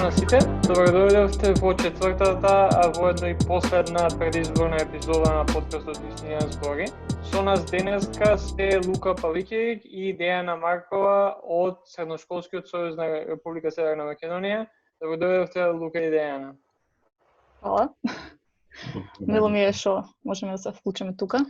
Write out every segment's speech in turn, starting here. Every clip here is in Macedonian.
на сите, добродојдовте во четвртата, а воедно и последна предизборна епизода на подкастот Истина збори. Со нас денеска сте Лука Павликевиќ и Дејана Маркова од Средношколскиот сојуз на Република Северна Македонија. Добродојдовте Лука и Дејана. Хвала. Мило ми е што можеме да се вклучиме тука.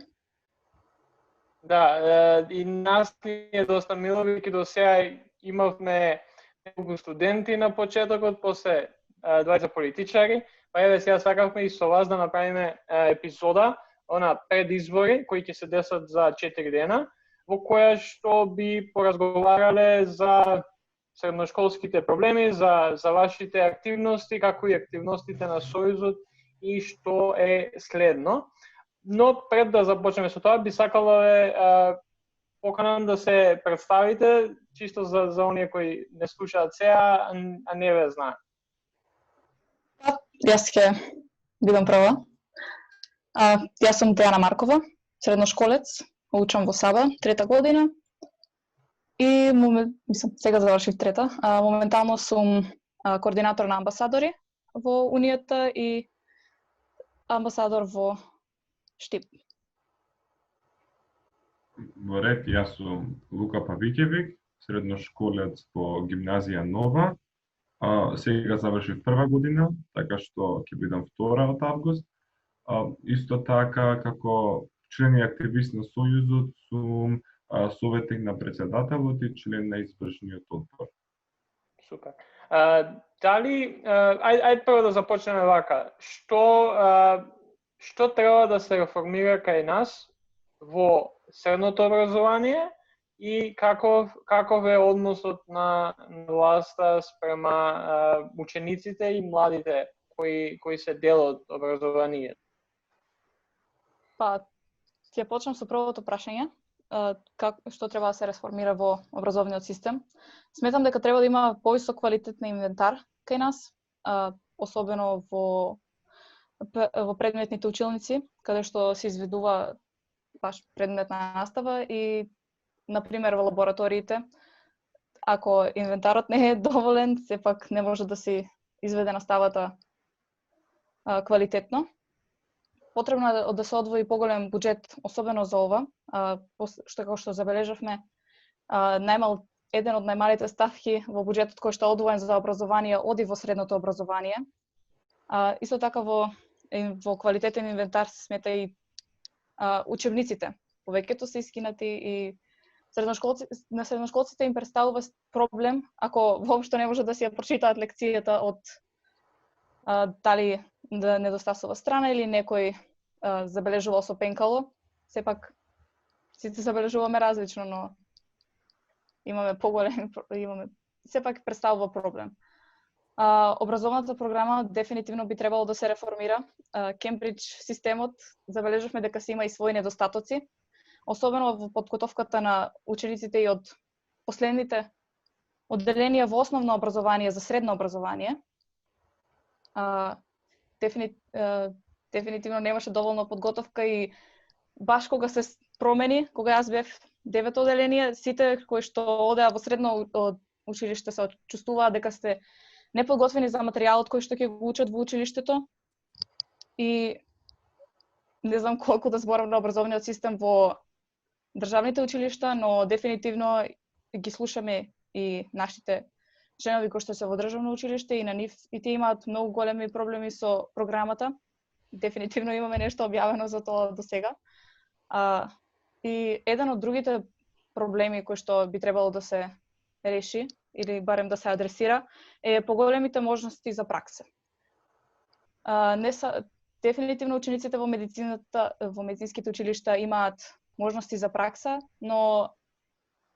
Да, и нас ни е доста мило, бидејќи до сега имавме неколку студенти на почетокот, после двајца политичари, па еве сега сакавме и со вас да направиме епизода на предизбори кои ќе се десат за 4 дена, во која што би поразговарале за средношколските проблеми, за вашите активности, како и активностите на Сојузот и што е следно. Но пред да започнеме со тоа, би сакала да поканам да се представите, чисто за оние кои не слушаат сега, а не ве знаат. Јас ќе бидам прва. Јас сум Дејана Маркова, средношколец, учам во Саба, 3-та година. И сега завршив 3-та. Моментално сум координатор на амбасадори во Унијата и амбасадор во Штип. Во ред, јас сум Лука Павликевиќ, средношколец по гимназија Нова. Сега завршив 1-ва година, така што ќе бидам 2-ра од август. Исто така, како член и активист на Сојузот, сум советник на председателот и член на извршниот одбор. Супер. Дали, ајде прво да започнеме вака. Што треба да се реформира кај нас во средното образование и каков е односот на власта спрема учениците и младите кои се дел од образованието? Па, ќе почнам со првото прашање. Што треба да се реформира во образовниот систем? Сметам дека треба да има повисок квалитет на инвентар кај нас, особено во предметните училници, каде што се изведува баш предметна настава и, например, во лабораториите, ако инвентарот не е доволен, сепак не може да се изведе наставата квалитетно. Потребно е да се одвои поголем буџет, особено за ова, што како што забележавме, еден од најмалите ставки во буџетот кој што е одвоен за образование оди во средното образование. Исто така во квалитетен инвентар се смета и учебниците. Повеќето се искинати и на средношколците им представува проблем ако воопшто не може да си ја прочитаат лекцијата од дали да недостасува страна или некој забележувал со пенкало. Сепак сите забележуваме различно, но сепак представува проблем. Образовната програма дефинитивно би требало да се реформира. Кембридж системот забележавме дека се има и своји недостатоци, особено во подготовката на учениците и од последните одделенија во основно образование за средно образование. Дефинитивно немаше доволно подготовка и баш кога се промени, кога јас бев 9-то одделение, сите кои што одеа во средно училиште се чувствуваа дека се неподготвени за материјалот кој што ќе го учат во училиштето. И не знам колку да зборам на образовниот систем во државните училишта, но дефинитивно ги слушаме и нашите членови кои што се во државно училиште и на нив и тие имаат многу големи проблеми со програмата. Дефинитивно имаме нешто објавено за тоа до сега. И еден од другите проблеми кои што би требало да се реши или барем да се адресира е поголемите можности за пракса. Дефинитивно учениците во медицината, во медицинските училишта имаат можности за пракса, но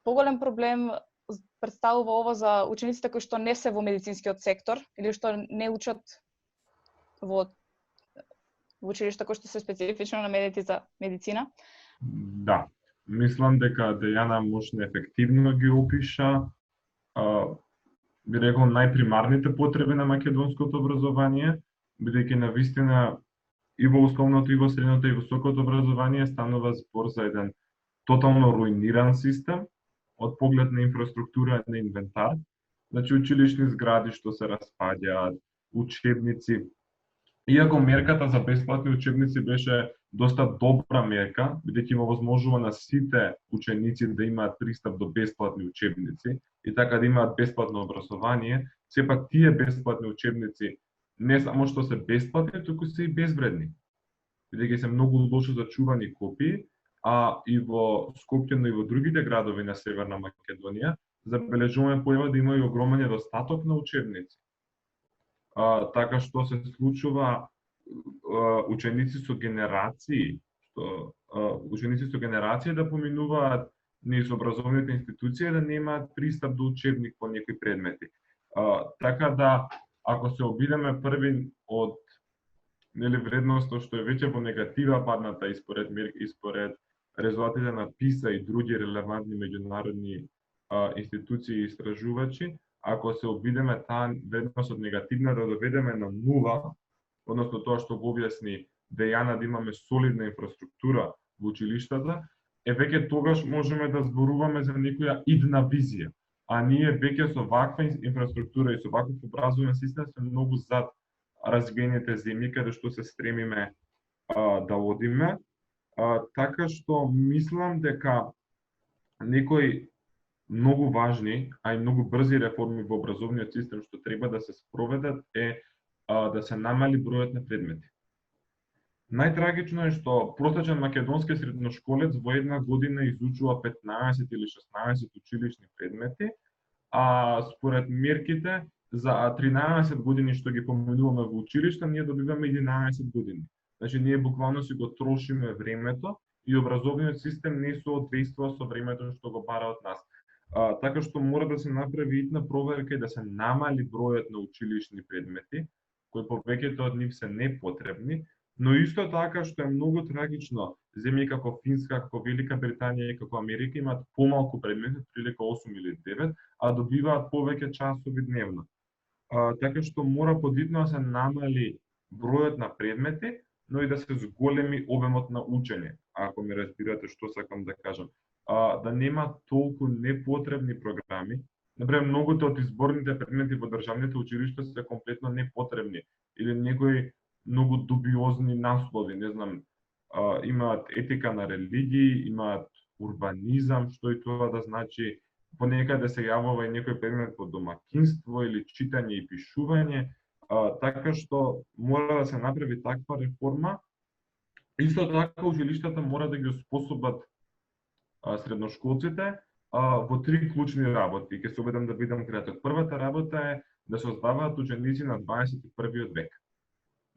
поголем проблем представува ова за учениците кои што не се во медицинскиот сектор или што не учат во училишта кои што се специфично наменети за медицина. Да, мислам дека Дејана можна ефективно ги опиша би рекол најпримарните потреби на македонското образование, бидејќи навистина и во основното, и во средното, и високото образование станува збор за еден тотално руиниран систем од поглед на инфраструктура на инвентар, Значи училишни згради што се распаѓаат, учебници. Иако мерката за бесплатни учебници беше доста добра мерка, бидејќи им овозможува на сите ученици да имаат пристап до бесплатни учебници и така да имаат бесплатно образование, сепак тие бесплатни учебници не само што се бесплатни, туку се и безвредни. Бидејќи се многу лошо зачувани копии, а и во Скопје, но и во другите градови на Северна Македонија забележуваме појава да има и огромен недостаток на учебници. Така што се случува ученици со генерации да поминуваат низ образовните институции да немаат пристап до учебник по некои предмети. Така да, ако се обидеме први од вредноста што е веќе во негатива падната испоред резултатите на ПИСА и други релевантни меѓународни институции и истражувачи, ако се обидеме таа вредност од негативна да доведеме на нула, односно тоа што го објасни Дејана да имаме солидна инфраструктура во училиштата, веќе тогаш можеме да зборуваме за некоја идна визија. А ние веќе со ваква инфраструктура и со ваков образовен систем сме многу зад развиените земји каде што се стремиме да одиме. Така што мислам дека некои многу важни, а и многу брзи реформи во образовниот систем што треба да се спроведат да се намали бројот на предмети. Најтрагично е што просечен македонски средношколец во една година изучува 15 или 16 училишни предмети, а според мерките за 13 години што ги поминуваме во училиште, ние добиваме 11 години. Значи, ние буквално си го трошиме времето и образовниот систем не соодветствува со времето што го бара од нас. Така што мора да се направи итна проверка и да се намали бројот на училишни предмети, кои повеќето од нив се непотребни, но исто така што е многу трагично, земји како Финска, како Велика Британија и како Америка имаат помалку предмети, прилика 8 или 9, а добиваат повеќе часови дневно. Така што мора подвитно да се намали бројот на предмети, но и да се зголеми обемот на учење, ако ме разбирате што сакам да кажам. Да нема толку непотребни програми. Например, многуто од изборните предмети во државните училишта се комплетно непотребни или некои многу дубиозни наслови, не знам, имаат етика на религии, имаат урбанизам, што и тоа да значи, понекаде се јавува и некој предмет по домакинство или читање и пишување, така што мора да се направи таква реформа. Исто така училиштата мора да ги способат средношколците во три клучни работи. Ќе се обидам да бидам краток. Првата работа е да создаваат ученици на 21 век.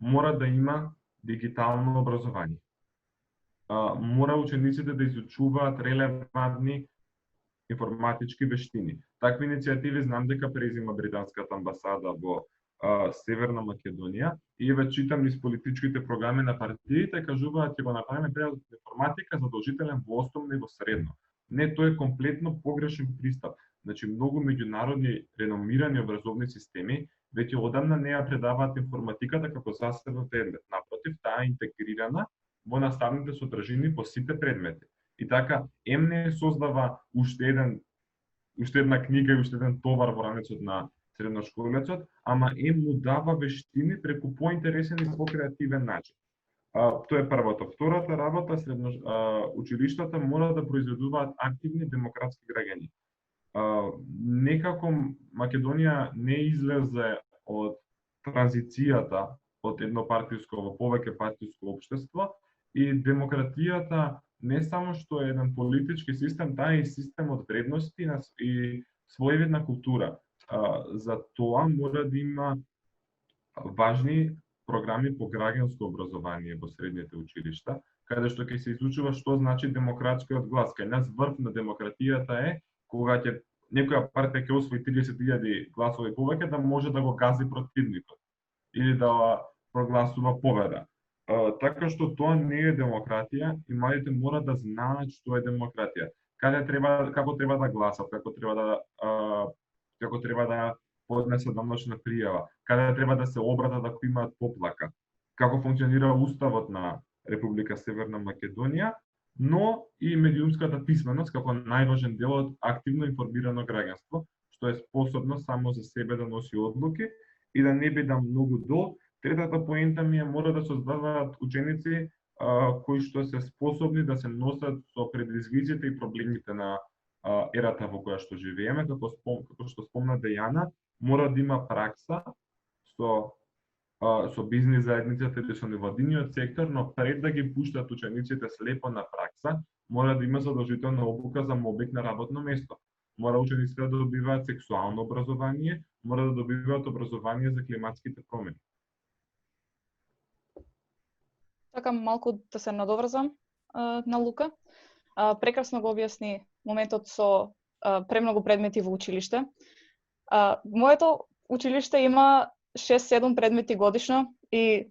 Мора да има дигитално образование. Мора учениците да изучуваат релевантни информатички вештини. Такви иницијативи знам дека презима британската амбасада во Северна Македонија и веќе читам низ политичките програми на партиите, кажуваат ќе го направиме предметот информатика задолжителен во основно и во средно. Не, тој е комплетно погрешен пристап. Значи, многу меѓународни реномирани образовни системи веќе одамна не ја предаваат информатиката како засебен предмет. Напротив, таа е интегрирана во наставните содржини по сите предмети. И така, не создава уште една книга и уште еден товар во ранецот на средношколецот, ама му дава вештини преку поинтересен и покреативен начин. Тоа е првото. Втората работа, училиштата мора да произведуваат активни демократски граѓани. Некако Македонија не излезе од транзицијата од еднопартиско во повеќе партиско општество и демократијата не само што е еден политички систем, таа е и систем од вредности и своевидна култура. За тоа мора да има важни програми по граѓанско образование во средните училишта, каде што ќе се изучува што значи демократскиот глас. Кај нас врв на демократијата е кога ќе некоја партија ќе освои 30.000 гласови повеќе да може да го гази противникот или да прогласува победа. Така што тоа не е демократија и младите мора да знаат што е демократија. Како треба да гласат, како треба да поднесат даночна пријава, каде треба да се обратат ако имаат поплака, како функционира уставот на Република Северна Македонија, но и медиумската писменост како најважен дел од активно информирано граѓанство, што е способно само за себе да носи одлуки и да не биде многу дол. Третата поента ми е мора да се создадуваат ученици кои што се способни да се носат со предизвиците и проблемите на ерата во која што живееме, како што спомна Дејана, мора да има пракса со бизнис заедницата или со невладиниот сектор, но пред да ги пуштат учениците слепо на пракса, мора да има задолжителна обука за мобик на работно место. Мора учениците да добиваат сексуално образование, мора да добиваат образование за климатските промени. Така малку да се надоврзам на Лука. Прекрасно го објасни моментот со премногу предмети во училиште. Моето училиште има 6-7 предмети годишно и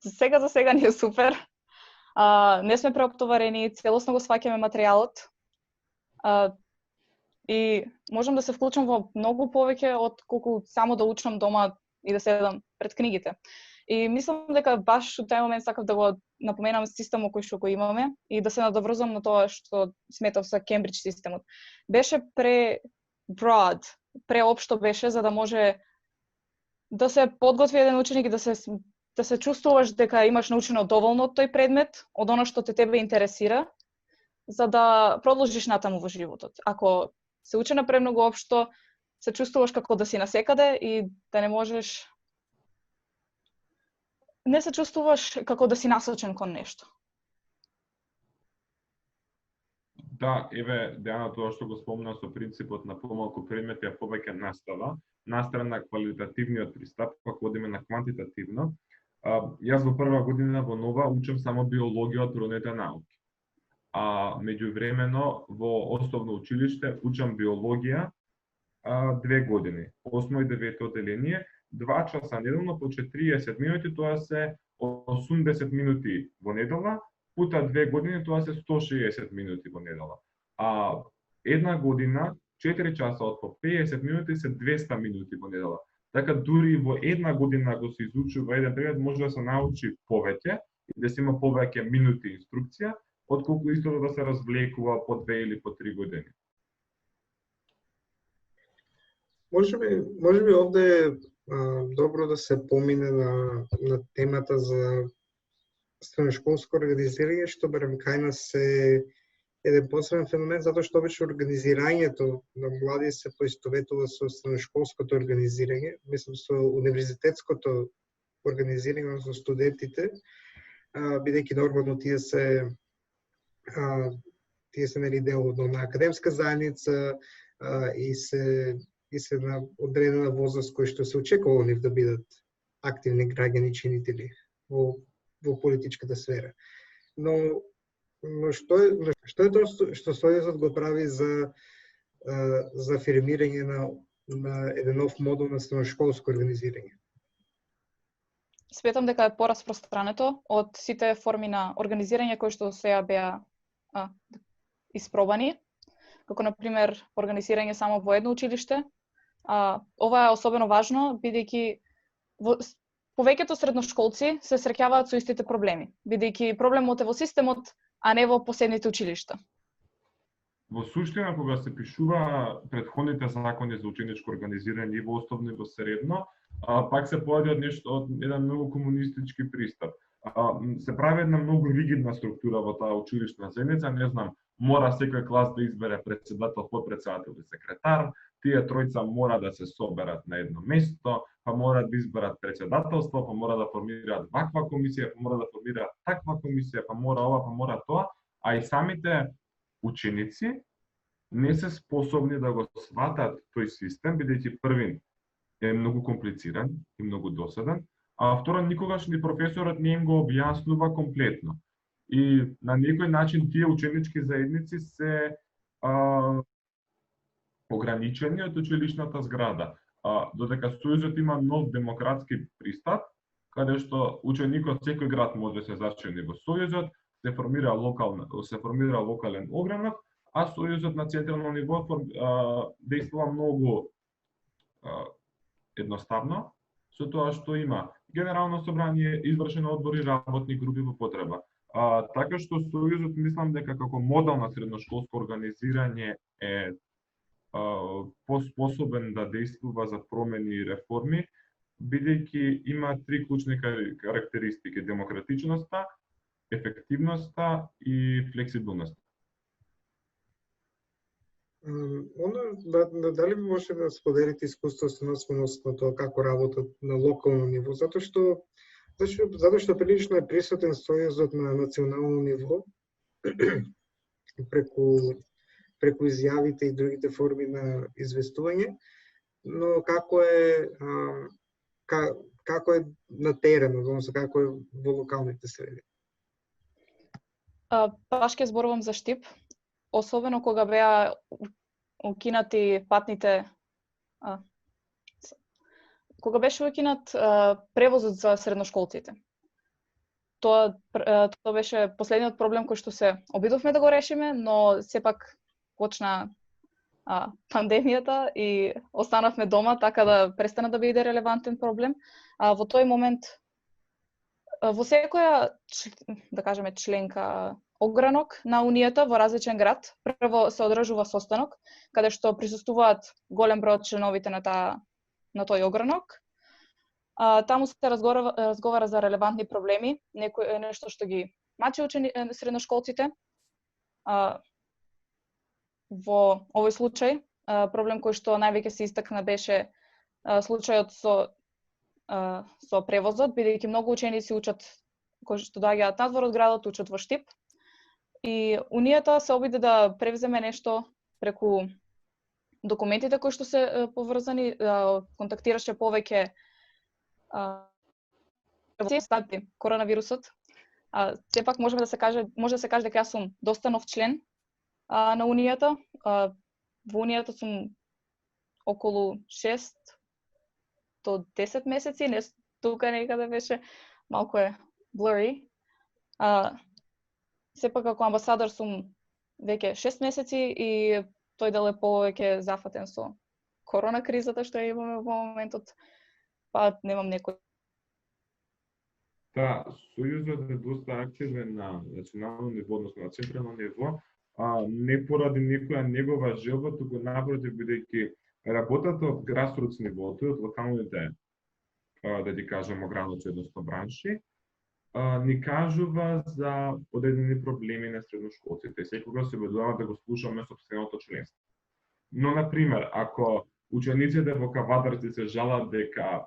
за сега ни е супер. Не сме преоптоварени, целосно го сваќаме материјалот. И можам да се вклучам во многу повеќе од колку само да учам дома и да седам пред книгите. И мислам дека баш во тај момент сакав да го напоменам системот кој што го имаме и да се надоврзам на тоа што сметав за Кембридж системот. Беше broad, преопшто беше за да може да се подготви еден ученик и да се чувствуваш дека имаш научено доволно од тој предмет, од она што те тебе интересира, за да продолжиш натаму во животот. Ако се учи на премногу општо, се чувствуваш како да си насекаде и да не можеш не се чувствуваш како да си насочен кон нешто. Да, еве, Дејана, тоа што го спомна со принципот на помалку предмети, а повеќе настава, настрана на квалитативниот пристап, како одиме на квантитативно. Јас во прва година во Нова учам само биологија од природните науки. Меѓувремено во основно училиште учам биологија 2 години, 8 и 9 одделение, 2 часа неделно по 40 минути, тоа се 80 минути во недела, пута 2 години, тоа се 160 минути во недела. Една година, 4 часа од по 50 минути се 200 минути во недела. Така дури во една година го се изучува еден предмет, може да се научи повеќе и да се има повеќе минути инструкција, отколку истото да се развлекува по 2 или по 3 години. Може би овде е добро да се помине на темата за средношколско организирање, што барем кај нас е еден посебен феномен, затоа што обично организирањето на млади се поистоветува со средношколското организирање, мислам со универзитетското организирање со студентите, бидејќи нормално тие се нели дел на академска заедница и се на одредена возраст кој што се очекува нив да бидат активни граѓани чинители во политичката сфера. Но што е тоа што Сојузот го прави за афирмирање на еден нов модел на средношколско организирање? Сметам дека е пораспространето од сите форми на организирање кои што сега беа испробани, како на пример организирање само во едно училиште. Ова е особено важно бидејќи повеќето средношколци се среќаваат со истите проблеми, бидејќи проблемот е во системот, а не во посебните училишта. Во суштина, кога се пишува претходните закони за ученичко организирање и во основно и во средно, пак се појади од еден многу комунистички пристап. Се прави една многу ригидна структура во таа училишна заедница, не знам, мора секој клас да избере председател, потпредседател и секретар, тие тројца мора да се соберат на едно место, па мора да изберат председателство, па мора да формираат ваква комисија, па мора да формираат таква комисија, па мора ова, па мора тоа, а и самите ученици не се способни да го сватат тој систем, бидејќи првин е многу комплициран и многу досаден, а второ никогаш ни професорот не им го објаснува комплетно. И на некој начин тие ученички заедници се ограничени од училишната зграда. Додека Сојузот има нов демократски пристап, каде што ученикот секој град може да се зачини во Сојузот, се формира локален огранок, а Сојузот на централно ниво действува многу едноставно, со тоа што има Генерално собрание, извршено одбори, работни групи во потреба. Така што Сојузот мислам дека како модел на средношколско организирање е поспособен да действува за промени и реформи, бидејќи има три клучни карактеристики: демократичноста, ефективноста и флексибилноста. Дали може да споделите искуството на тоа како работат на локално ниво, затоа што прилично е присутен сојузот на национално ниво преку изјавите и другите форми на известување, но како е на терен, односно како е во локалните среди? Баш ќе зборувам за Штип, особено кога беа укинати патните кога беше укинат превозот за средношколците. Тоа беше последниот проблем кој што се обидовме да го решиме, но сепак почна пандемијата и останавме дома, така да престана да биде релевантен проблем. Во тој момент во секоја, да кажеме, членка огранок на Унијата во различен град, прво се одржува состанок, каде што присуствуваат голем број од членовите на тој огранок. Таму се разговара за релевантни проблеми, нешто што ги мачи средношколците. Во овој случај, проблем кој што највеќе се истакна беше случајот со превозот, бидејќи многу ученици учат кои што доаѓаат надвор од градот, учат во Штип. И Унијата се обиде да превземе нешто преку документите кои што се поврзани, контактираше повеќе коронавирусот. Сепак може да се каже дека јас сум доста нов член на Унијата. Во Унијата сум околу 6 до 10 месеци, не тука некаде беше, малку е blurry. Сепак како амбасадор сум веќе 6 месеци и тој дел е повеќе зафатен со корона кризата што ја имаме во моментот, па немам некој. Да, сојузот е доста активен на национално ниво, односно на централно ниво, не поради некоја негова желба, туку напротив, бидејќи работата од грасрутс нивото и од локалните, да ти кажем, ограничени, односно бранши, ни кажува за одредени проблеми на средношколците. Секогаш се обидуваме да го слушаме сопственото членство. Но, например, ако учениците во Кавадарци се жалат дека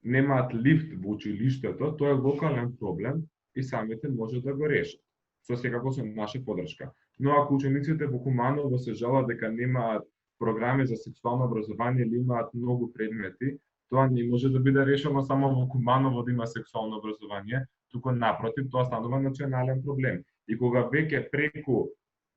немаат лифт во училиштето, тоа е локален проблем и самите може да го решат. Со секако со наша поддршка. Но ако учениците во Куманово се жалат дека немаат програми за сексуално образование или имаат многу предмети, тоа не може да биде решено само во Куманово да има сексуално образование, туку напротив, тоа станува национален проблем. И кога веќе преку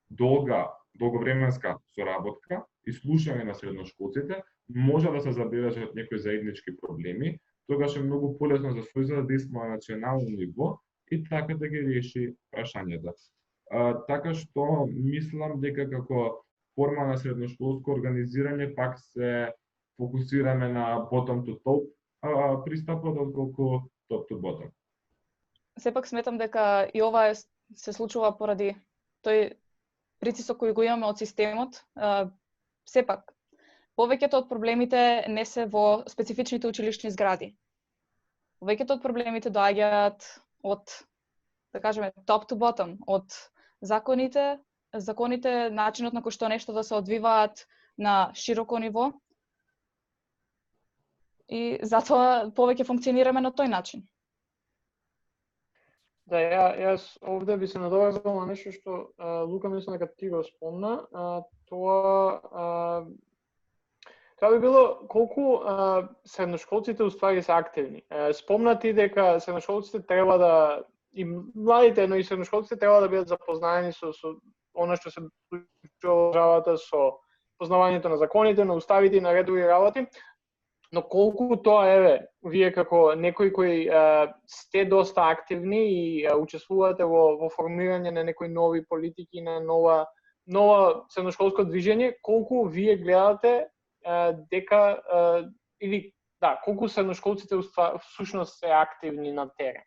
долговременска соработка и слушање на средношколците може да се забележат некои заеднички проблеми, тогаш е многу полесно за сојузот да действа на национално ниво и така да ги реши прашањата. Така што мислам дека како форма на средношколско организирање пак се фокусираме на bottom to top пристапот отколку top to bottom. Сепак сметам дека и ова се случува поради тој притисок кој го имаме од системот. Сепак, повеќето од проблемите не се во специфичните училишни згради. Повеќето од проблемите доаѓаат од, да кажеме, top to bottom, од законите, начинот на кој што нешто да се одвиваат на широко ниво. И затоа повеќе функционираме на тој начин. Да, јас овде би се надоврзал на нешто што Лука мислам дека ти го спомна. Тоа би било колку средношколците уствари се активни. Спомна ти дека средношколците треба да и младите, но и средношколците треба да бидат запознаени со она што се случува во државата, со познавањето на законите, на уставите и на редови работи. Но колку тоа вие како некои кои сте доста активни и учествувате во формирање на некои нови политики, на нова средношколско движење, колку вие гледате дека или колку средношколците всушност се активни на терен?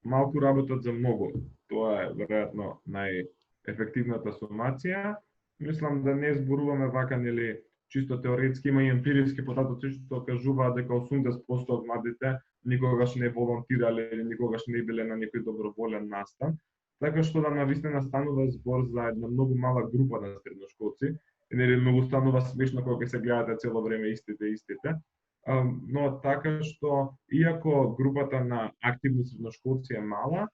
Малку работат за многу. Тоа е веројатно најефективната сумација. Мислам да не зборуваме вака, нели, чисто теоретски, има и емпириски податоци што кажуваат дека 80% од младите никогаш не волонтирале или никогаш не биле на некој доброволен настан. Така што да навистина станува збор за една многу мала група на средношколци, и нели многу станува смешно кога се гледате цело време истите. Но така што иако групата на активни средношколци е мала,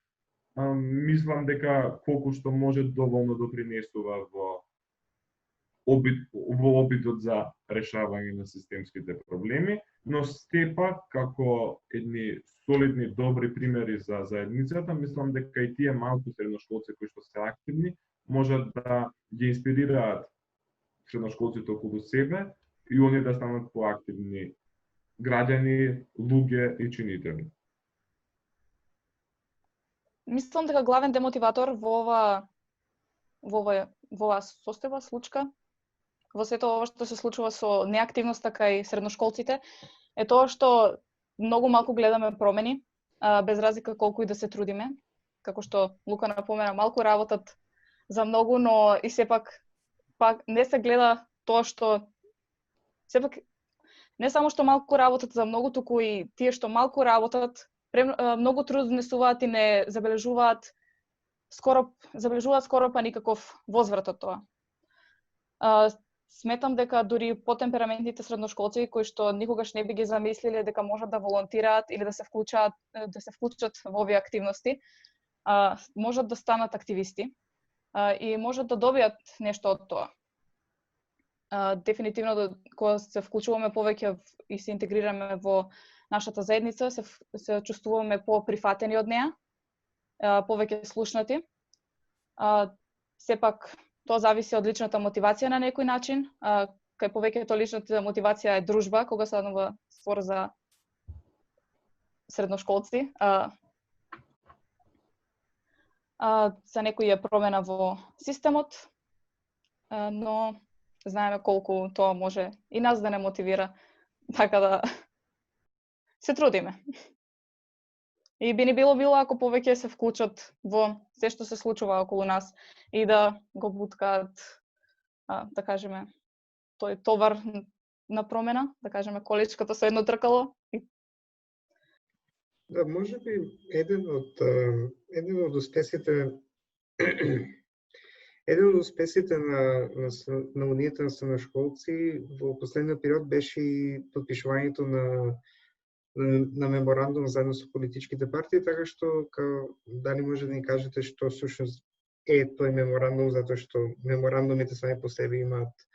мислам дека колку што може доволно допринесува во обидот за решавање на системските проблеми, но степак како едни солидни добри примери за заедницата, мислам дека и тие малку средношколци кои што се активни можат да ги инспирираат средношколците околу себе и оние да станат поактивни граѓани, луѓе и чинители. Мислам дека главен демотиватор во оваа состојба, случка, во сето ова што се случува со неактивноста кај средношколците, е тоа што многу малку гледаме промени, без разлика колку и да се трудиме. Како што Лука напомена, малку работат за многу, но и сепак не се гледа тоа што сепак не само што малку работат за многу, туку и тие што малку работат, многу труд внесуваат и не забележуваат скоро па никаков возврат од тоа. Сметам дека дури потемпераментните средношколци кои што никогаш не би ги замислиле дека можат да волонтираат или да се вклучат во овие активности, можат да станат активисти и можат да добијат нешто од тоа. Дефинитивно кога се вклучуваме повеќе и се интегрираме во нашата заедница, се чувствуваме поприфатени од неа, повеќе слушнати. Сепак тоа зависи од личната мотивација на некој начин. Кај повеќето личната мотивација е дружба, кога станува спор за средношколци. За некој е промена во системот, но знаеме колку тоа може и нас да не мотивира, така да се трудиме. И би ни било ако повеќе се вклучат во се што се случува околу нас и да го буткаат, да кажеме, тој товар на промена, да кажеме количката со едно тркало. Да, може би еден од успесите на унијата на средношколци во последниот период беше и подпишувањето на меморандум заедно со политичките партии, така што дали може да ни кажете што всушност е тој меморандум, затоа што меморандумите сами по себе имаат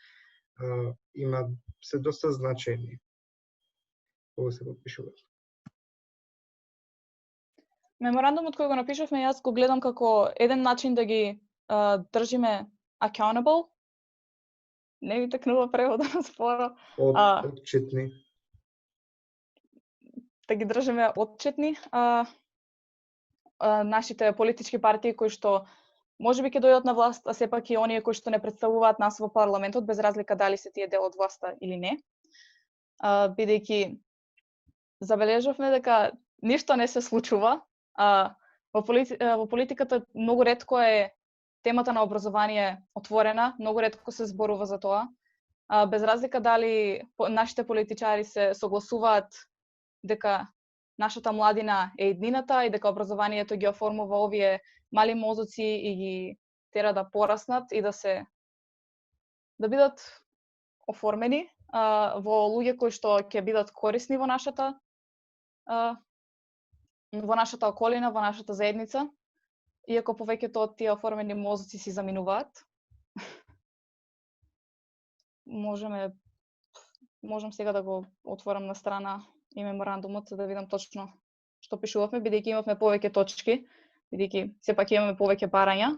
се доста значајни кога се подпишуваат. Меморандумот кој го напишавме, јас го гледам како еден начин да ги држиме accountable. Не ми текнува превода на споро. Отчетни. Да ги држиме отчетни нашите политички партии кои што можеби ќе дојдат на власт, а сепак и оние кои што не представуваат нас во парламентот, без разлика дали се тие дел од власта или не. Бидејќи забележавме дека ништо не се случува. Во политиката многу ретко е темата на образование отворена, многу ретко се зборува за тоа. Без разлика дали нашите политичари се согласуваат дека нашата младина е еднината и дека образованието ги оформува овие мали мозоци и ги тера да пораснат и да бидат оформени во луѓе кои што ќе бидат корисни во нашата околина, во нашата заедница, иако повеќето од тие оформени мозоци си заминуваат. Можам сега да го отворам на страна и меморандумот за да видам точно што пишувавме, бидејќи имавме повеќе точки, бидејќи сепак имаме повеќе барања.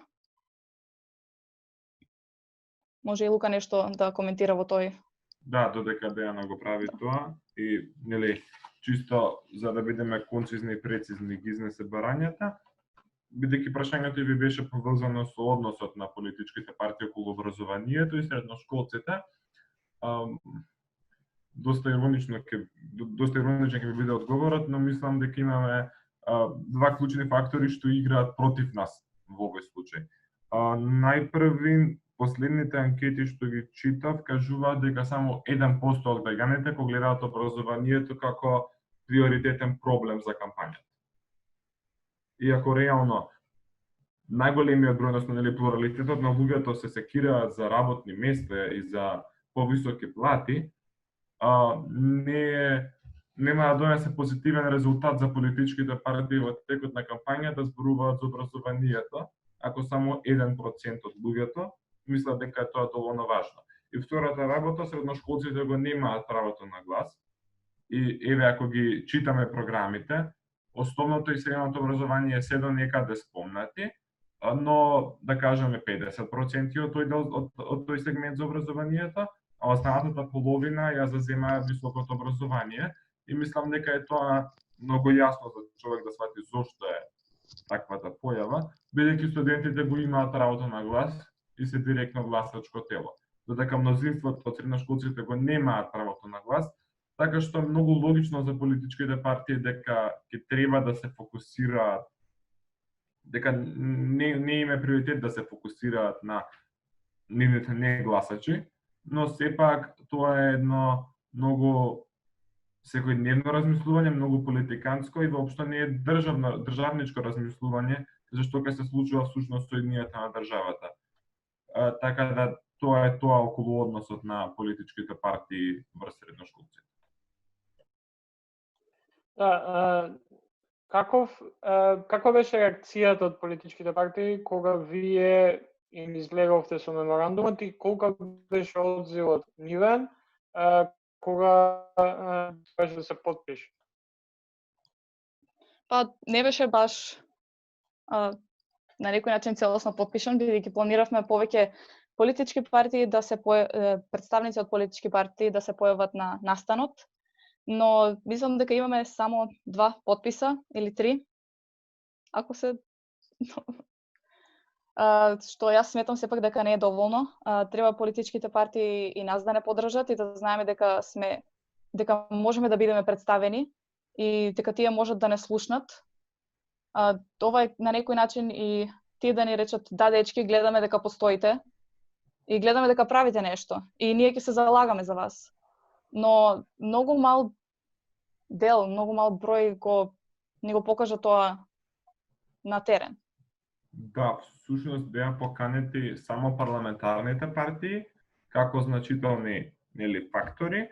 Може и Лука нешто да коментира во тој. Да, додека Дејана го прави тоа и нели чисто за да бидеме концизни и прецизни ги изнесе барањата, бидејќи прашањето ви беше поврзано со односот на политичките партии околу образованието и средношколците. Доста ироничен ќе ми биде одговорот, но мислам дека имаме два клучни фактори што играат против нас во овој случај. Најпрви последните анкети што ги читав кажуваат дека само 1% од граѓаните го гледаат образованието како приоритетен проблем за кампањата. Иако реално најголемиот број, односно плуралитетот на луѓето се секираат за работни места и за повисоки плати, нема да донесе позитивен резултат за политичките партии во текот на кампањата, зборуваат за образованието, ако само 1% од луѓето мислат дека е тоа доволно важно. И втората работа, средношколците го немаат правото на глас. И еве ако ги читаме програмите, основното и средното образование е се до некаде спомнати, но да кажеме 50% од тој сегмент за образованието, а останатата половина ја зазема високото образование. И мислам дека е тоа многу јасно за човек да свати зошто е таквата појава, бидејќи студентите го имаат правото на глас и се директно гласачко тело. Додека мнозинството од средношколците го немаат правото на глас, така што е многу логично за политичките партии дека ќе треба да се фокусираат, дека не им е приоритет да се фокусираат на нивните негласачи, но сепак тоа е едно многу секојдневно размислување, многу политиканско и воопшто не е државничко размислување, зашто ќе се случува всушност соединението на државата. Така да тоа е тоа околу односот на политичките партии врз средношколците. Да, како беше реакцијата од политичките партии кога вие им излеговте со меморандумот и колку беше одзивот нивен кога беше да се потпише? Па не беше баш на некој начин целосно потпишан, бидејќи планиравме повеќе политички партии да се представници од политички партии да се појават на настанот, но мислам дека имаме само 2 потписа или 3, ако се што јас сметам сепак дека не е доволно. Треба политичките партии и нас да не поддржат и да знаеме дека можеме да бидеме представени и дека тие можат да не слушнат. Ова е на некој начин и тие да ни речат да дечки, гледаме дека постоите и гледаме дека правите нешто и ние ќе се залагаме за вас. Но многу мал дел, многу мал број ни го покажа тоа на терен. Да, всушност беа поканети само парламентарните партии како значителни фактори,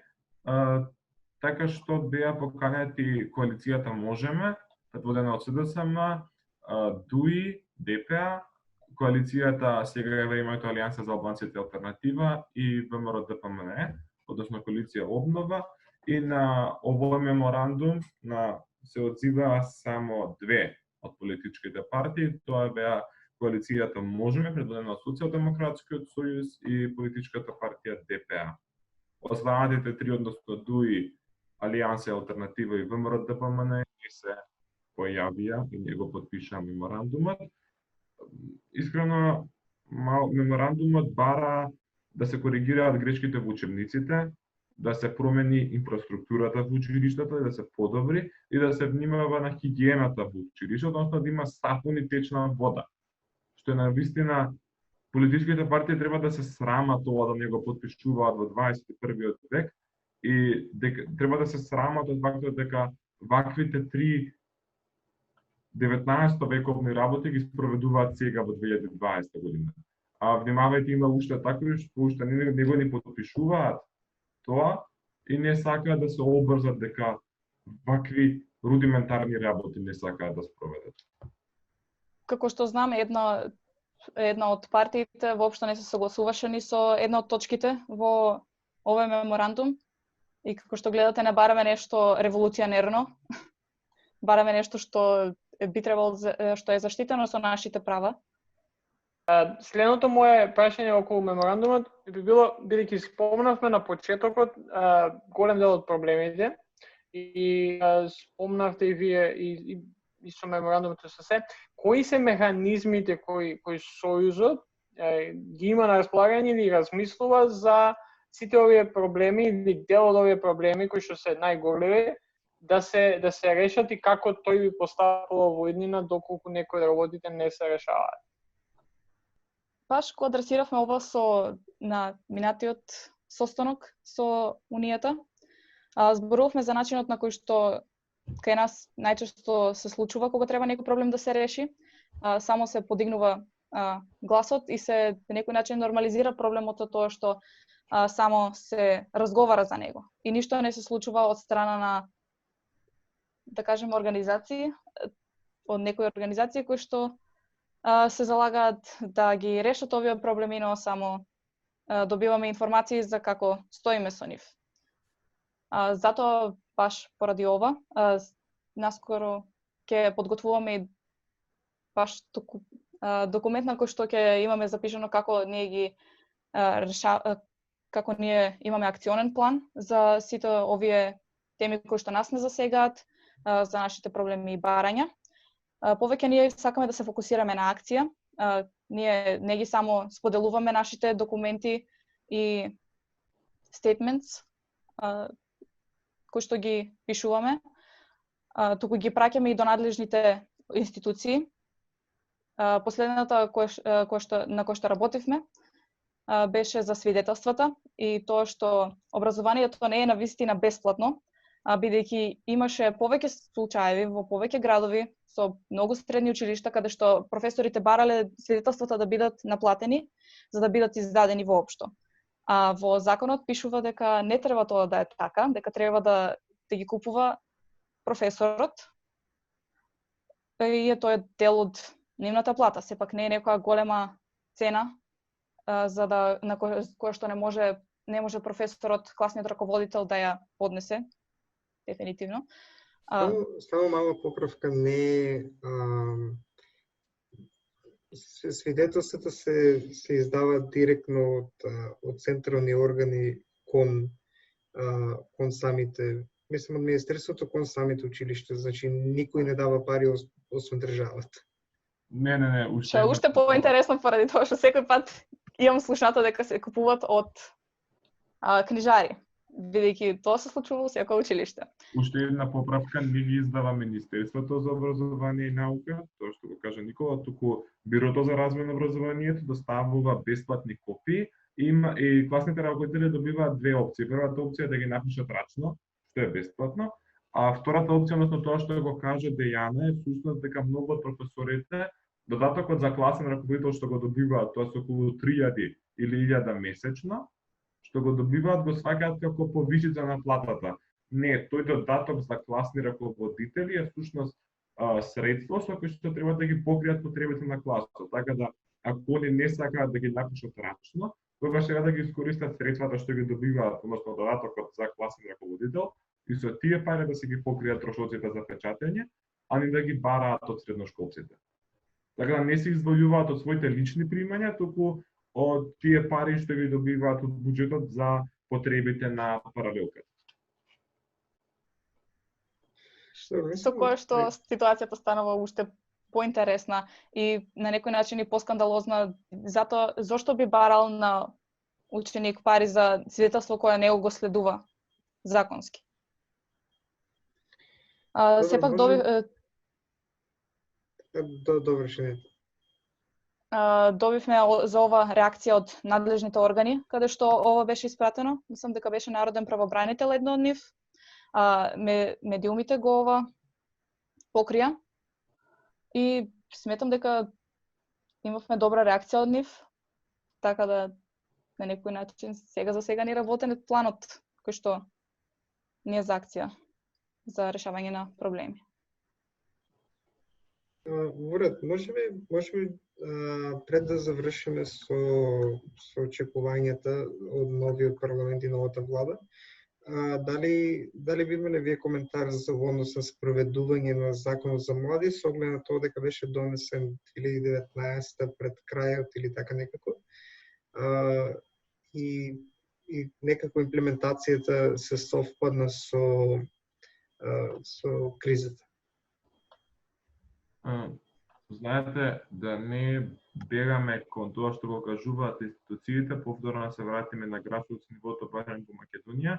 така што беа поканети коалицијата Можеме, предводена од СДСМ, ДУИ, ДПА, коалицијата сега е во името Алијанса за албанците алтернатива и ВМРО ДПМН, односно коалиција Обнова, и на овој меморандум се одзиваа само 2 од политичките партии, тоа беа коалицијата Можеме, предводена од Социјалдемократскиот сојуз и политичката партија ДПА. Останатите 3, односно ДУИ, Алијанса алтернатива и ВМРО ДПМН не се појавија и не го потпишаа меморандумот. Искрено, меморандумот бара да се коригираат грешките во учебниците, да се промени инфраструктурата во училиштата, да се подобри и да се внимава на хигиената во училиштето, односно да има сапун и течна вода. Што е навистина политичките партии треба да се срамат тоа да не го потпишуваат во 21 век и треба да се срамат од фактот дека ваквите 3 19 вековни работи ги спроведуваат сега во 2020 година. А внимавајте, има уште такви што уште не го ни потпишуваат тоа и не сакаат да се обрзат дека вакви рудиментарни работи не сакаат да спроведат. Како што знаме, една од партиите воопшто не се согласуваше ни со една од точките во овој меморандум и како што гледате не бараме нешто револуционерно, бараме нешто што би требало што е заштитено со нашите права. Следното мое прашање околу меморандумот би било, бидејќи спомнавме на почетокот голем дел од проблемите и спомнавте и вие и со меморандумот со се, кои се механизмите кои Сојузот ги има на располагање или размислува за сите овие проблеми или дел од овие проблеми кои што се најголеми да се решат и како тој би постапало во иднина доколку некои работите не се решаваат? Баш кога адресиравме ова на минатиот состанок со Унијата, зборувавме за начинот на кој што кај нас најчесто се случува кога треба некој проблем да се реши. Само се подигнува гласот и се на некој начин нормализира проблемот од тоа што само се разговара за него. И ништо не се случува од страна на, да кажем, организации, од некои организации кои што се залагаат да ги решат овие проблеми, но само добиваме информации за како стоиме со нив. Затоа, баш поради ова, наскоро ќе подготвуваме баш документ на кој што ќе имаме запишано како ние ги како ние имаме акционен план за сите овие теми кои што нас не засегаат, за нашите проблеми и барања. Повеќе ние сакаме да се фокусираме на акција. Ние не ги само споделуваме нашите документи и statements кои што ги пишуваме, туку ги праќаме и до надлежните институции. Последната на која што работивме беше за свидетелствата и тоа што образованието не е навистина бесплатно, бидејќи имаше повеќе случаеви во повеќе градови со многу средни училишта каде што професорите барале свидетелствата да бидат наплатени за да бидат издадени воопшто. Во законот пишува дека не треба тоа да е така, дека треба да ги купува професорот. И тоа е дел од нивната плата, сепак не е некоја голема цена за да на која што не може професорот, класниот раководител да ја поднесе. Дефинитивно. Само мала поправка, не свидетелствата се издаваат директно од централни органи кон самите, мислам од Министерството кон самите училишта, значи никој не дава пари освен државата. Не, уште поинтересно поради тоа што секој пат имам слушнато дека се купуваат од книжари, бидејќи тоа се случува во секој училиште. Уште една поправка, не ги издава Министерството за образование и наука, тоа што го кажа Никола, туку Бирото за развој на образованието доставува бесплатни копии и класните раководители добиваат две опции. Првата опција е да ги напишат рачно, што е бесплатно, а втората опција, односно тоа што го кажа Дејана, е всушност дека многу од професорите додатокот за класен раководител што го добиваат, тоа се околу 3000 или 1000 месечно, што го добиваат го сваќаат како повишица на платата. Не, тој додаток за класни раководители е всушност средство со кој што треба да ги покријат потребите на класот. Така да, ако они не сакаат да ги напишат рачно, тогаш треба да ги искористат средствата што ги добиваат, односно додатокот за класен раководител, и со тие пари да се ги покријат трошоците за печатење, а не да ги бараат од средношколците. Така да не се извојуваат од своите лични примања, туку од тие пари што ги добиваат од буџетот за потребите на паралелката. Со кое што ситуацијата станува уште поинтересна и на некој начин и поскандалозна, зошто би барал на ученик пари за свидетелство кое не го следува законски. Сепак добивме за ова реакција од надлежните органи, каде што ова беше испратено. Мислам дека беше народен правобранител едно од нив. Медиумите го ова покрија и сметам дека имавме добра реакција од нив, така да на некој начин за сега ни работен планот кој што не е за акција за решавање на проблеми. Вред, може би пред да завршиме со очекувањата од новиот парламент и новата влада, дали би имале вие коментар за однос на спроведување на законот за млади, со оглед на тоа дека беше донесен 2019 пред крајот или така некако, и некако имплементацијата се совпадна со кризата? Знаете, да не бегаме кон тоа што го кажуваат институциите, повторно да се вратиме на грасрутс нивото барем во Македонија.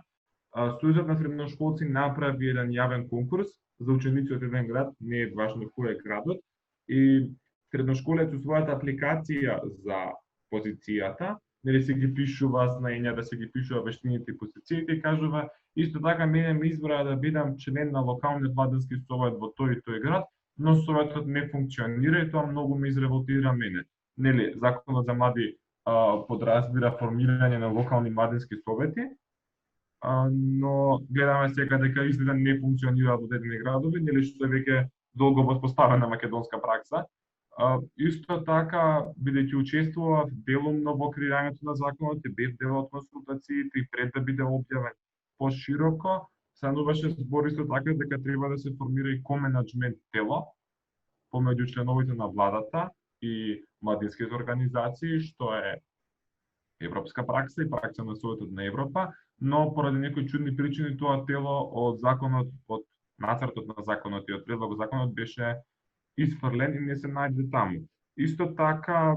Сојузот на средношколци направи еден јавен конкурс за ученици од еден град, не е важно кој е градот, и средношколеци со својата апликација за позицијата, нели се ги пишува знаења, да се ги пишува вештините и позициите и кажува исто така мене ме избраа да бидам член на локалниот младински совет во тој и тој град, но советот не функционира и тоа многу ме изреволтира мене. Нели законот за млади подразбира формирање на локални младински совети, но гледаме сега дека изгледа не функционира во дадени градови, нели што е веќе долго воспоставена македонска пракса. Исто така, бидејќи учествував делумно во креирањето на законот и бев дел од консултациите и пред да биде објавен пошироко, стануваше збор исто така дека треба да се формира и коменаџмент тело помеѓу членовите на владата и младинските организации, што е европска пракса и пракса на Советот на Европа, но поради некои чудни причини тоа тело од законот, од нацртот на законот и од предлогот законот беше изфрлен и не се најде таму. Исто така,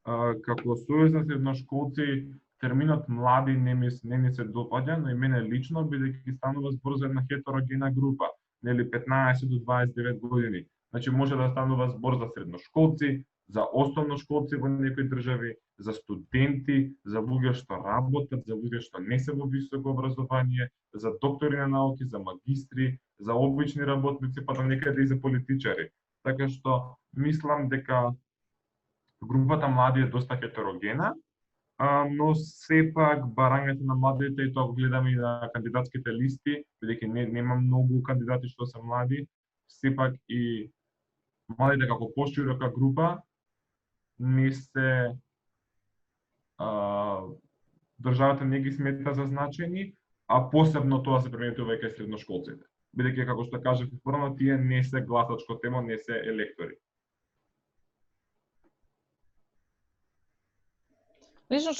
како Сојуз на средношколци, терминот млади не ми се допаѓа, но и мене лично, бидејќи станува збор за една хетерогена група, нели 15 до 29 години. Значи може да станува збор за средношколци, за основношколци во некои држави, за студенти, за луѓе што работат, за луѓе што не се во високо образование, за доктори на науки, за магистри, за обични работници, па до некаде и за политичари. Така што мислам дека групата млади е доста хетерогена, но сепак барањето на младите, и тоа го гледаме и на кандидатските листи, бидејќи нема многу кандидати што се млади, сепак и младите како поширока група не се државата не ги смета за значајни, а посебно тоа се приметува веќе средношколците. Бидејќи како што кажав порано, тие не се гласачко тело, не се електори. Лично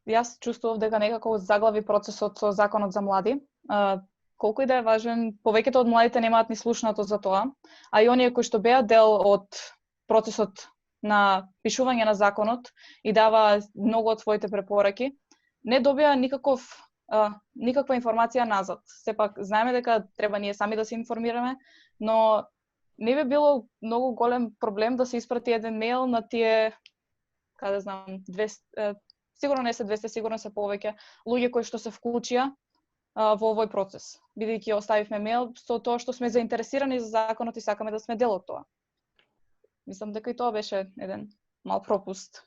јас чувствував дека некако заглави процесот со законот за млади. Колку и да е важен, повеќето од младите немаат ни слушнато за тоа, а и оние кои што беа дел од процесот на пишување на законот и дава многу од своите препораки, не добија никаква информација назад. Сепак знаеме дека треба ние сами да се информираме, но не би било многу голем проблем да се испрати еден мејл на тие, каде знам, 200, сигурно не се 200, сигурно се повеќе луѓе кои што се вклучија во овој процес, бидејќи оставивме мејл со тоа што сме заинтересирани за законот и сакаме да сме дел од тоа. Мислам дека и тоа беше еден мал пропуст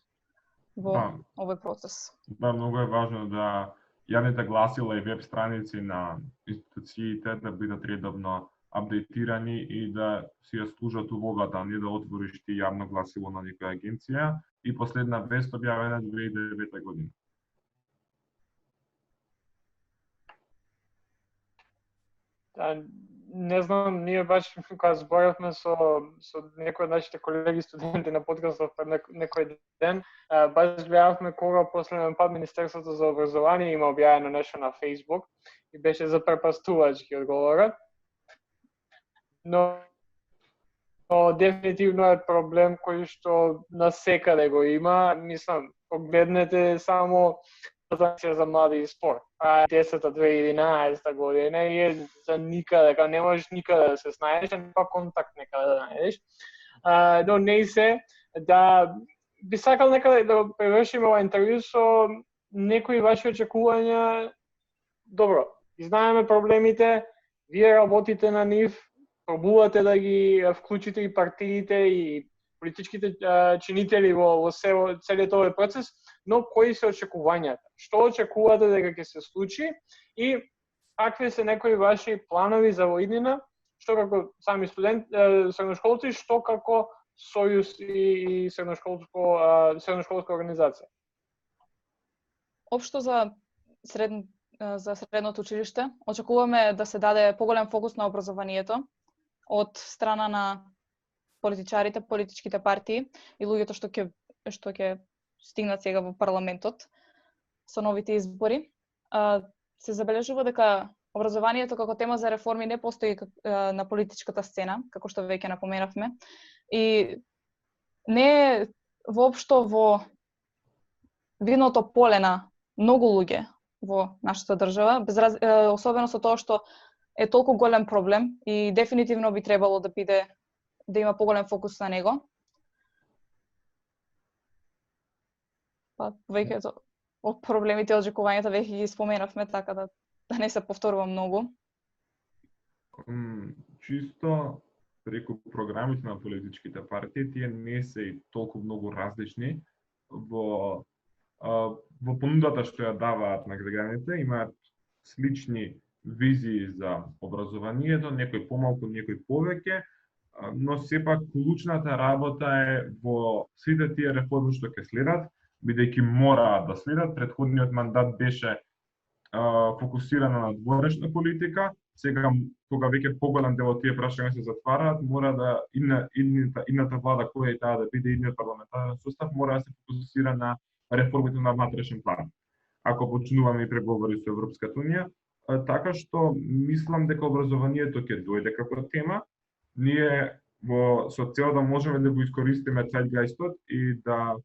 во овој процес. Да, многу е важно да јавните гласила и веб страници на институциите да бидат редовно апдейтирани и да си ја служат улогата, а не да отвориш ти јавно гласило на некоја агенција и последна вест објавена 2009 година. Да, не знам, ние баш кога зборавме со некои од нашите колеги студенти на подкастот пред некој ден, баш гледавме кога последен пат Министерството за образование има објавено нешто на Facebook и беше запрепастувачки одговорот. Но дефинитивно е проблем кој што насекаде го има. Мислам, погледнете само Организација за млади и спорт. 2011 година и е за никаде, кога не можеш никаде да се снајдеш, нема контакт некаде да најдеш. Но не се, да би сакал некаде да превршиме ова интервју со некои ваши очекувања. Добро, знаеме проблемите, вие работите на нив, пробувате да ги вклучите и партиите и политичките чинители во целиот овој процес, но кои се очекувањата? Што очекувате дека ќе се случи и какви се некои ваши планови за воиднина, што како сами средношколци, што како сојуз и средношколска организација? Општо за средното училиште очекуваме да се даде поголем фокус на образованието од страна на политичарите, политичките партии и луѓето што ќе стигнат сега во парламентот со новите избори. Се забележува дека образованието како тема за реформи не постои на политичката сцена, како што веќе напоменавме, и не е воопшто во видното поле на многу луѓе во нашата држава, особено со тоа што е толку голем проблем и дефинитивно би требало да има поголем фокус на него. Па повеќето од проблемите од жекувањето веќе ги споменавме, така да не се повторува многу. Чисто преку програмите на политичките партии, тие не се и толку многу различни во понудата што ја даваат на граѓаните, имаат слични визии за образованието, некој помалку, некој повеќе, но сепак клучната работа е во сите тие реформи што ќе следат, бидејќи мораат да следат. Претходниот мандат беше фокусирана на дворешна политика. Сега, кога веќе поголем дел од тие прашања се затвараат, мора да идната влада која е таа да биде идниот парламентарен состав, мора да се фокусира на реформите на внатрешен план. Ако почнуваме и преговори со Европската унија, така што мислам дека образованието ќе дојде како тема. Ние со цел да можеме да го искористиме цајтгајстот и да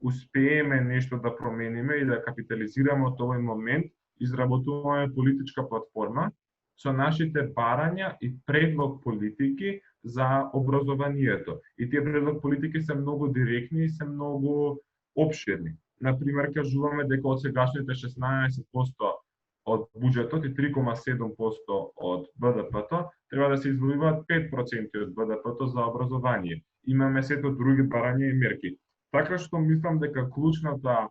успееме нешто да промениме и да капитализираме од овој момент, изработуваме политичка платформа со нашите барања и предлог политики за образованието. И тие предлог политики се многу директни и се многу опширни. Например, кажуваме дека од сегашните 16% од буџетот и 3,7% од БДП-то треба да се издвојуваат 5% од БДП-то за образование. Имаме сето други барања и мерки. Така што мислам дека клучната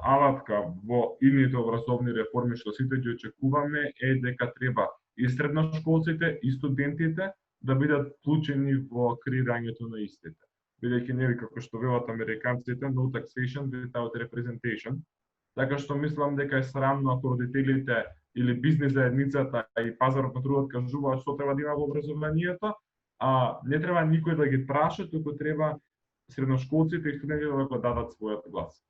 алатка во идните образовни реформи што сите ги очекуваме е дека треба и средношколците и студентите да бидат вклучени во креирањето на истите. Бидејќи нели како што велат американците, no taxation without representation. Така што мислам дека е срамно ако родителите или бизнис заедницата и пазарот на трудот кажуваат што треба да има во образованието, а не треба никој да ги праша, туку треба средношколците и студентите да го дадат својот глас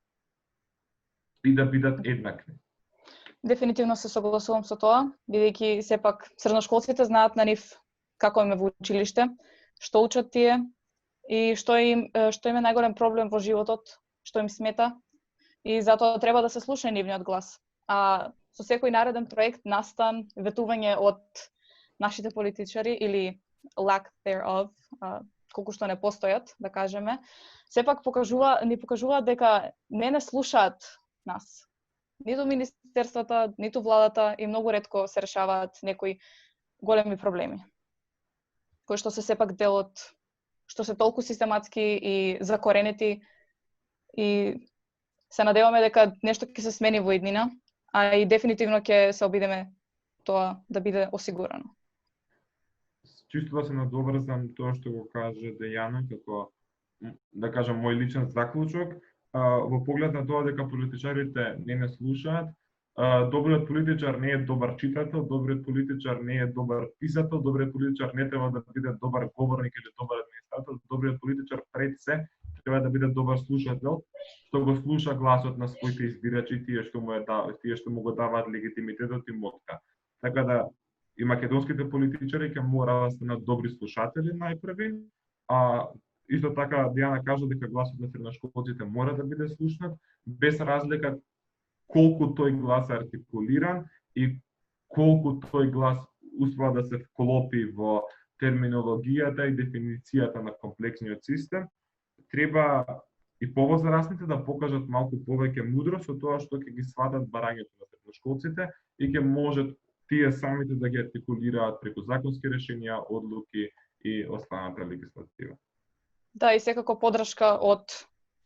и да бидат еднакви. Дефинитивно се согласувам со тоа, бидејќи сепак средношколците знаат на нив како им е во училиште, што учат тие и што им е најголем проблем во животот, што им смета, и затоа треба да се слуша нивниот глас. А со секој нареден проект, настан, ветување од нашите политичари или lack thereof, колку што не постојат, да кажеме, сепак ни покажува дека не слушаат нас. Ниту министерствата, ниту владата и многу ретко се решаваат некои големи проблеми, кои што се сепак дел од што се толку систематски и закоренети, и се надеваме дека нешто ќе се смени во иднина, а и дефинитивно ќе се обидеме тоа да биде осигурано. Чисто да се надоврзам тоа што го каже Дејана, како, да кажам, мој личен заклучок, во поглед на тоа дека политичарите не ме слушаат, добриот политичар не е добар читател, добриот политичар не е добар писател, добриот политичар не треба да биде добар говорник или добар администратор, добриот политичар пред се треба да биде добар слушател, што го слуша гласот на своите избирачи, тие што му го даваат легитимитетот и моќта. Така да и македонските политичари ќе мора да станат добри слушатели најпрви, а исто така Дијана кажа дека гласот на средношколците мора да биде слушнат, без разлика колку тој глас е артикулиран и колку тој глас успева да се вклопи во терминологијата и дефиницијата на комплексниот систем. Треба и повозрастните да покажат малку повеќе мудрост со тоа што ќе ги сватат барањето на средношколците и ќе можат тие самите да ги артикулираат преку законски решенија, одлуки и останата легислатива. Да, и секако подршка од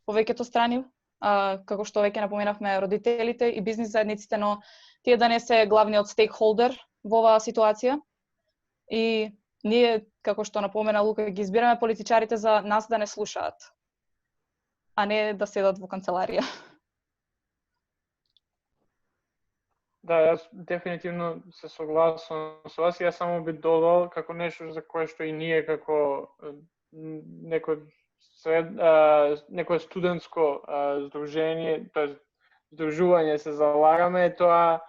повеќето страни, како што веќе напоменавме, родителите и бизнис заедниците, но тие да не се главниот стейкхолдер во оваа ситуација. И ние, како што напомена Лука, ги избираме политичарите за нас да не слушаат, а не да седат во канцеларија. Да, јас дефинитивно се согласувам со вас. Јас само би додал како нешто за кое што и ние како некој студентско здружение, тоест здружување се залагаме, тоа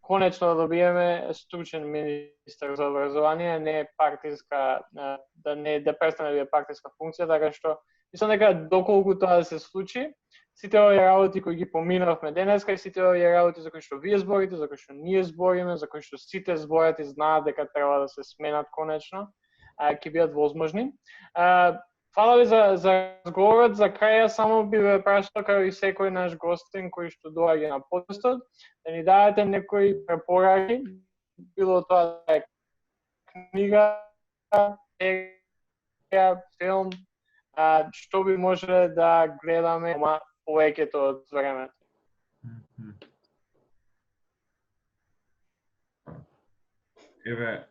конечно да добиеме стручен министер за образование, не партиска, да престане да биде партиска функција, така што мислам дека доколку тоа да се случи, сите овие работи кои ги поминавме денеска и сите овие работи за кои што вие зборите, за кои што ние збориме, за кои што сите зборат и знаат дека треба да се сменат конечно, ќе бидат возможни. Фала ви за разговорот, за крај само би ве прашал како и секој наш гостин кој што доаѓа на подкастот, да ни дадете некои препораки, било тоа да е книга, серија, филм, што би можеле да гледаме повеќето од времето. Еве,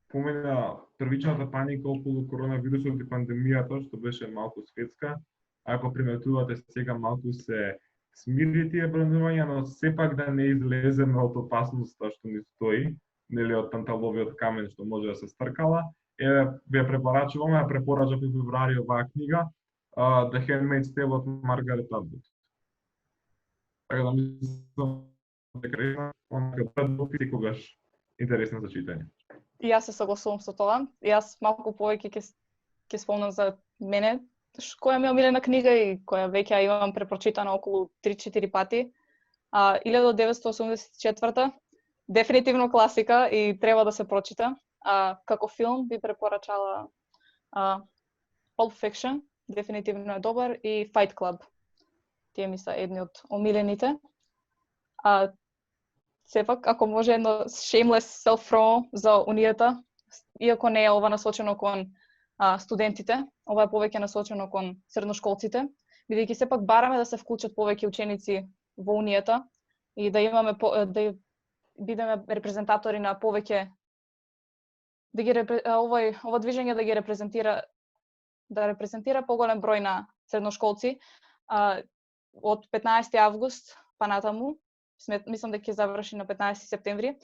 помена првичната паника околу коронавирусот и пандемијата, што беше малку светска. Ако приметувате, сега малку се смири тие брандувања, но сепак да не излеземе од опасноста што ни стои, нели од танталовиот камен што може да се стркала. Еве, ве препорачуваме, препорачав и февруари оваа книга, The Handmaid's Tale од Маргарет Атвуд. Така да мислам дека е секогаш интересна за читање. И јас се согласувам со тоа. Јас малку повеќе ќе спомнам за мене, која ми е омилена книга и која веќе ја имам препрочитана околу 3-4 пати. 1984 дефинитивно класика и треба да се прочита. Како филм би препорачала Pulp Fiction, дефинитивно е добар, и Fight Club. Тие ми се едни од омилените. Сепак, ако може едно shameless self-promo за унијата, иако не е ова насочено кон студентите, ова е повеќе насочено кон средношколците, бидејќи сепак бараме да се вклучат повеќе ученици во унијата и да имаме да бидеме репрезентатори на повеќе, да ги ова движење да ги репрезентира поголем број на средношколци. Од 15 август па натаму, мислам дека ќе заврши на 15 септември,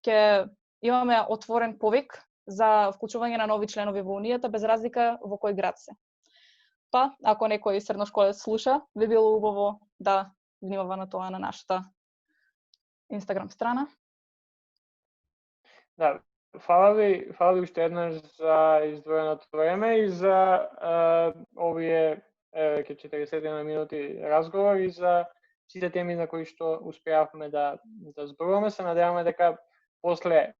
ќе имаме отворен повик за вклучување на нови членови во унијата, без разлика во кој град се. Па, ако некој средношколец слуша, би било убаво да внимава на тоа на нашата Инстаграм страна. Да, фала ви уште еднаш за издвоеното време и за овие 40 минути разговор и за сите теми на кои што успеавме да зборуваме. Се надеваме дека после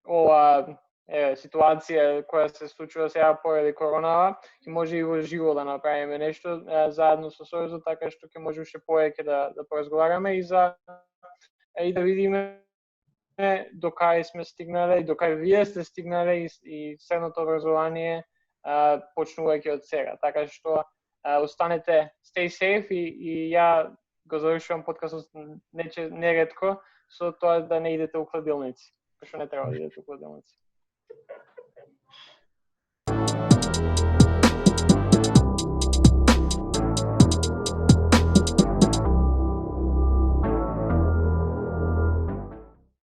ова ситуација која се случува сега поради коронава, ќе може и во живо да направиме нешто заедно со Сојузот, така што ќе може уште повеќе да поразговараме и да видиме до кај сме стигнале и до кај вие сте стигнале и средното образование почнувајќи од сега. Така што останете stay safe и ја го завршувам подкастот неретко со тоа да не идете у хладилници, што не треба да идете у хладилници.